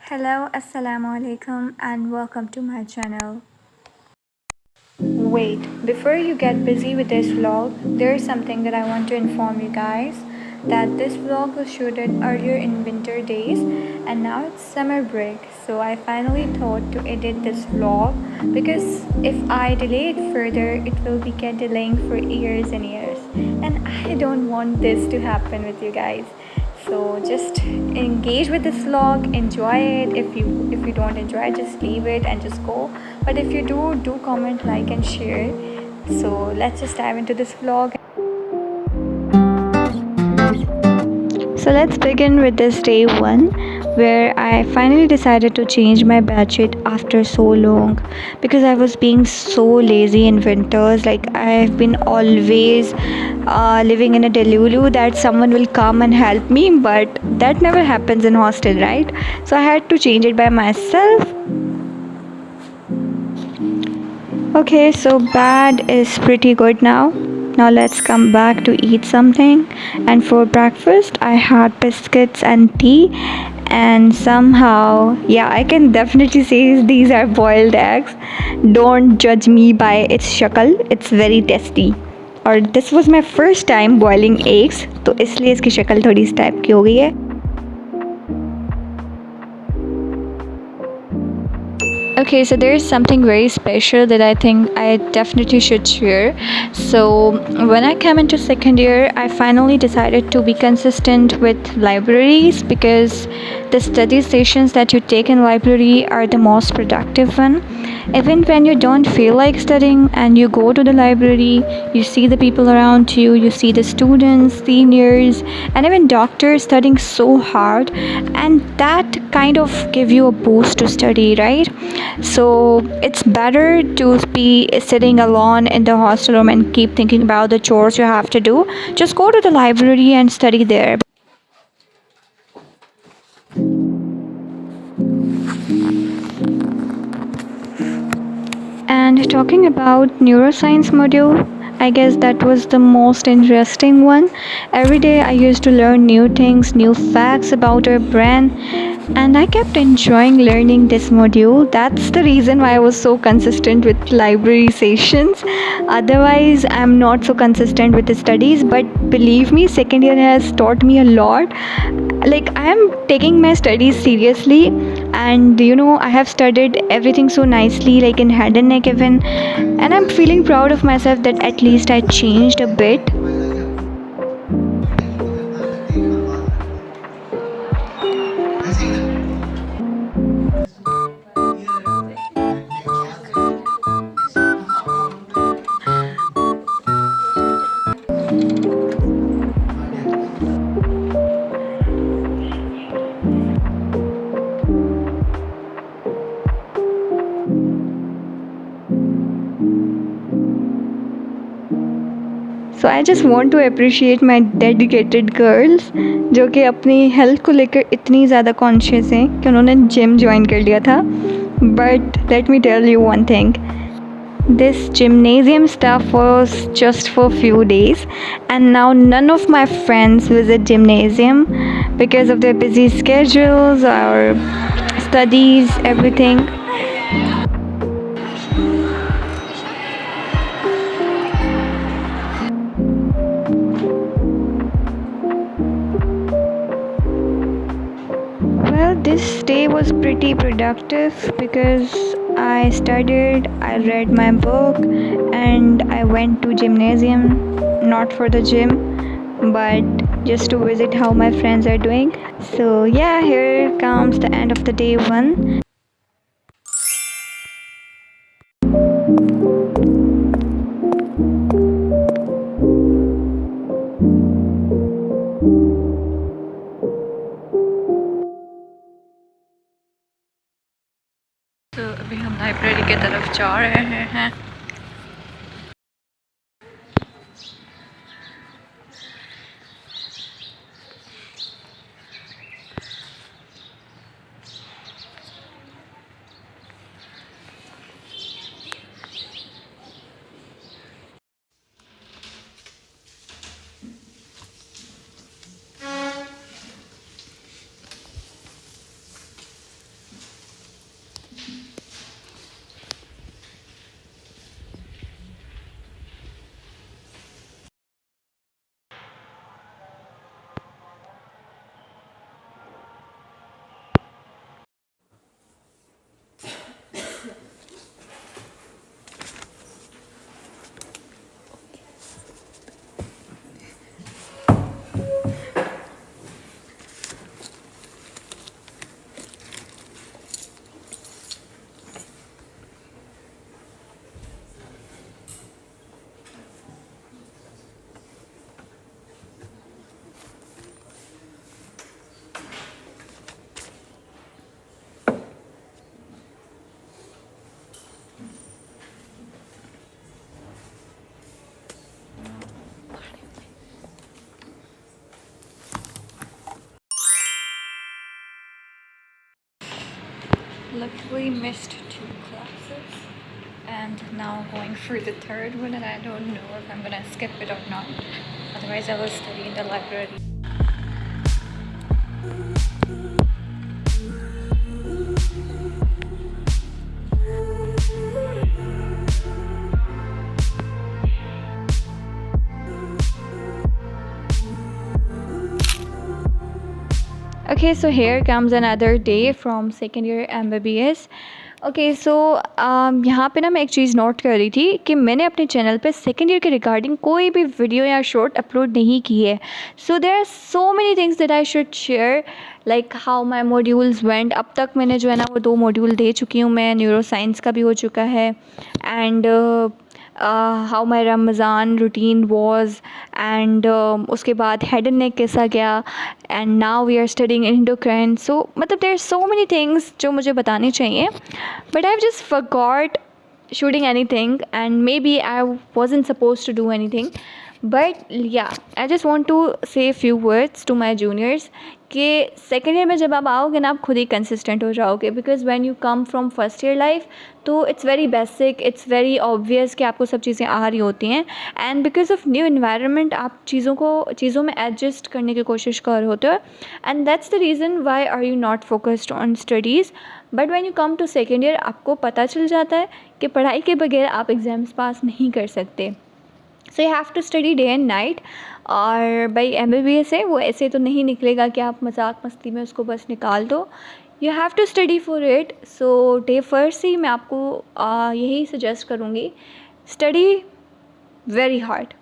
Hello, Assalamu alaikum, and welcome to my channel. Wait, before you get busy with this vlog, there is something that I want to inform you guys that this vlog was shooted earlier in winter days and now it's summer break. So I finally thought to edit this vlog because if I delay it further, it will be get delaying for years and years. And I don't want this to happen with you guys. So just engage with this vlog, enjoy it. If you don't enjoy it, just leave it and just go. But if you do comment, like and share. So let's just dive into this vlog. So let's begin with this day one where I finally decided to change my budget after so long because I was being so lazy in winters. Like I've been always living in a delulu that someone will come and help me, but that never happens in hostel, right? So I had to change it by myself. Okay, so bad is pretty good now. Now let's come back to eat something. And for breakfast, I had biscuits and tea. And somehow, yeah, I can definitely say these are boiled eggs. Don't judge me by its shakal, it's very tasty. और this was my first time boiling eggs, तो इसलिए इसकी शक्ल थोड़ी इस type की हो गई है. Okay, so there is something very special that I think I definitely should share. So, when I came into second year, I finally decided to be consistent with libraries because the study sessions that you take in library are the most productive one. Even when you don't feel like studying and you go to the library, you see the people around you, you see the students, seniors, and even doctors studying so hard, and that kind of give you a boost to study, right? So it's better to be sitting alone in the hostel room and keep thinking about the chores you have to do. Just go to the library and study there. And talking about neuroscience module, I guess that was the most interesting one. Every day I used to learn new things, new facts about our brain, and I kept enjoying learning this module. That's the reason why I was so consistent with library sessions. Otherwise, I'm not so consistent with the studies, but believe me, second year has taught me a lot. Like I am taking my studies seriously, and I have studied everything so nicely, like in head and neck even, and I'm feeling proud of myself that at least I changed a bit. So I just want to appreciate my dedicated girls जो कि अपनी health को लेकर इतनी ज़्यादा conscious हैं कि उन्होंने जिम ज्वाइन कर लिया था. But let me tell you one thing. This gymnasium stuff was just for few days, and now none of my friends visit gymnasium because of their busy schedules or studies, everything. Well, this day was pretty productive because I studied, I read my book, and I went to gymnasium, not for the gym, but just to visit how my friends are doing. So yeah, here comes the end of the day one. तो अभी हम library की तरफ जा रहे हैं. luckily missed 2 classes and now going for the third one, and I don't know if I'm gonna skip it or not. Otherwise I will study in the library. Okay, so here comes another day from second year MBBS. Okay so यहाँ पे ना मैं एक चीज़ note कर रही थी कि मैंने अपने चैनल पे सेकेंड ईयर के रिगार्डिंग कोई भी वीडियो या शॉर्ट अपलोड नहीं की है. So there are so many things that I should share, like how my modules went. अब तक मैंने जो है ना वो 2 मॉड्यूल दे चुकी हूँ मैं. न्यूरो साइंस का भी हो चुका है, and how my Ramzan routine was, and उसके बाद हेड एंड नेक कैसा गया, and now we are studying endocrine. So मतलब there are so many things जो मुझे बतानी चाहिए, but I have just forgot shooting anything, and maybe I wasn't supposed to do anything. But yeah, I just want to say a few words to my juniors कि second year में जब आप आओगे ना आप खुद ही कंसिस्टेंट हो जाओगे, because when you come from first year life तो it's very basic, it's very obvious कि आपको सब चीज़ें आ रही होती हैं, and because of new environment आप चीज़ों में एडजस्ट करने की कोशिश कर रहे होते हो, and that's the reason why are you not focused on studies. But when you come to second year आपको पता चल जाता है कि पढ़ाई के बगैर आप एग्ज़ाम्स पास नहीं कर सकते. So you have to study day and night. और भाई MBBS है वो ऐसे तो नहीं निकलेगा कि आप मजाक मस्ती में उसको बस निकाल दो. You have to study for it. So day first ही मैं आपको यही सजेस्ट करूँगी, study very hard,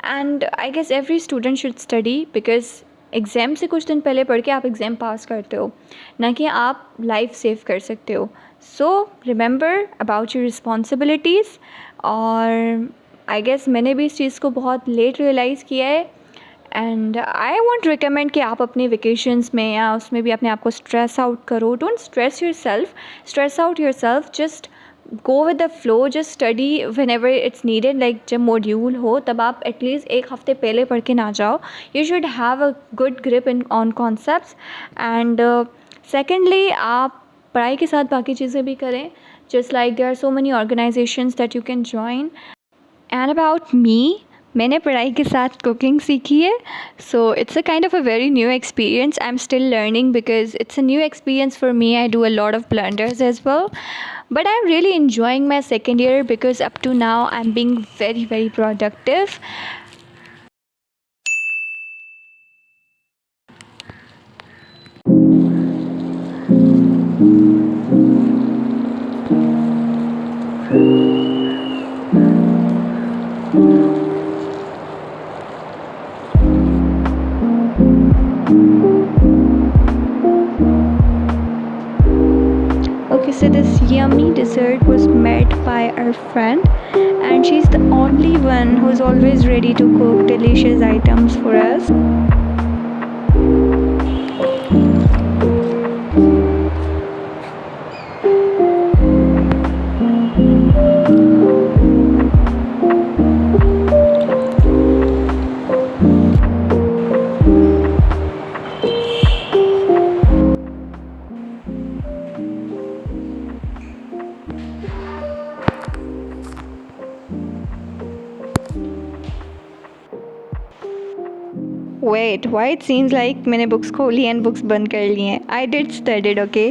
and I guess every student should study, because exam से कुछ दिन पहले पढ़ के आप एग्ज़ाम पास करते हो, ना कि आप लाइफ सेव कर सकते हो. So remember about your responsibilities. और आई गेस मैंने भी इस चीज़ को बहुत लेट रियलाइज़ किया है, एंड आई वॉन्ट रिकमेंड कि आप अपने वेकेशंस में या उसमें भी अपने आप को स्ट्रेस आउट करो. Don't stress out your self, just go with the flow, just study when ever its needed. Like जब मॉड्यूल हो तब आप एटलीस्ट 1 हफ्ते पहले पढ़ के ना जाओ. You should have a good grip in on concepts. And secondly आप पढ़ाई के साथ बाकी चीज़ें भी करें, just like there are so many organizations that you can join. And about me, मैंने पढ़ाई के साथ कुकिंग सीखी है. So it's a kind of a very new experience. I am still learning because it's a new experience for me. I do a lot of blunders as well, but I'm really enjoying my second year because up to now I'm being very very productive. Okay, so this yummy dessert was made by our friend, and she's the only one who's always ready to cook delicious items for us. Wait, why it seems like मैंने books खोली and books बंद कर ली हैं? I did studied, okay?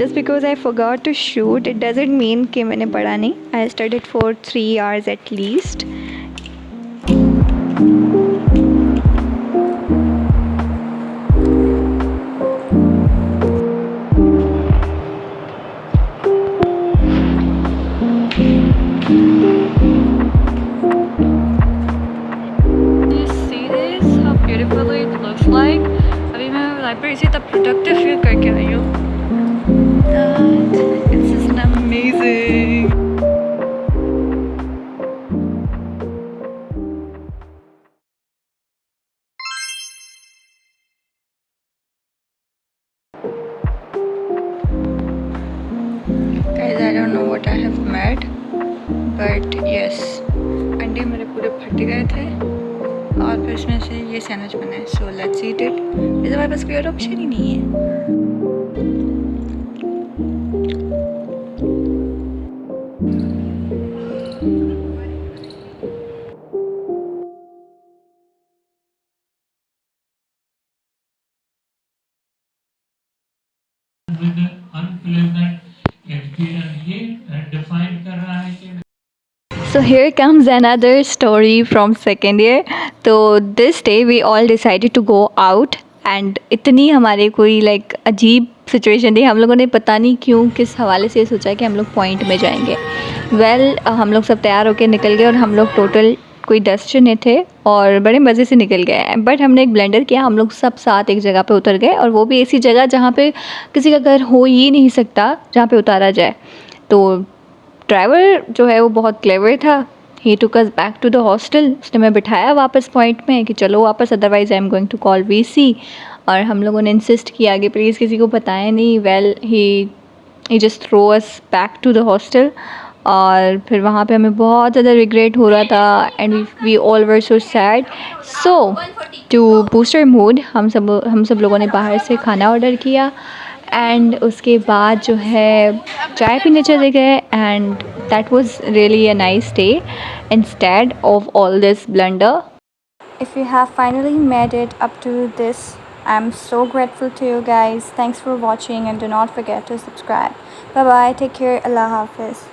Just because I forgot to shoot, it doesn't mean कि मैंने पढ़ा नहीं. I studied for 3 hours at least. अभी मैं लाइब्रेरी से तब प्रोडक्टिव फील करके आई हूँ. It's just amazing. Guys, I don't know what I have made, but yes, अंडे मेरे पूरे फट गए थे और फिर उसमें से ये सैंडविच बना है. So let's eat it. इस हमारे पास कोई और ऑप्शन ही नहीं है. डिफाइन कर रहा है कि So here comes another story from second year. तो this day we all decided to go out and इतनी हमारे कोई like अजीब सिचुएशन थी, हम लोगों ने पता नहीं क्यों किस हवाले से सोचा कि हम लोग पॉइंट में जाएंगे। हम लोग सब तैयार होकर निकल गए और हम लोग टोटल कोई 10 जने थे और बड़े मज़े से निकल गए। बट हमने एक ब्लेंडर किया, हम लोग सब साथ एक जगह पे उतर गए और वो भी ऐसी जगह जहाँ पे किसी का घर हो ही नहीं सकता जहाँ पे उतारा जाए। तो ड्राइवर जो है वो बहुत क्लेवर था। He took us back to the hostel. उसने हमें बिठाया वापस पॉइंट में कि चलो वापस, otherwise I am going to call VC. और हम लोगों ने इंसिस्ट किया कि प्लीज़ किसी को बताएं नहीं। He just throw us back to the hostel. और फिर वहाँ पे हमें बहुत ज़्यादा रिग्रेट हो रहा था and we all were so sad. So to boost our mood हम सब लोगों ने बाहर से खाना ऑर्डर किया एंड उसके बाद जो है चाय पीने चले गए and that was really a nice day instead of all this blunder. If you have finally made it up to this, I'm so grateful to you guys. Thanks for watching and do not forget to subscribe. Bye bye. Take care. Allah Hafiz.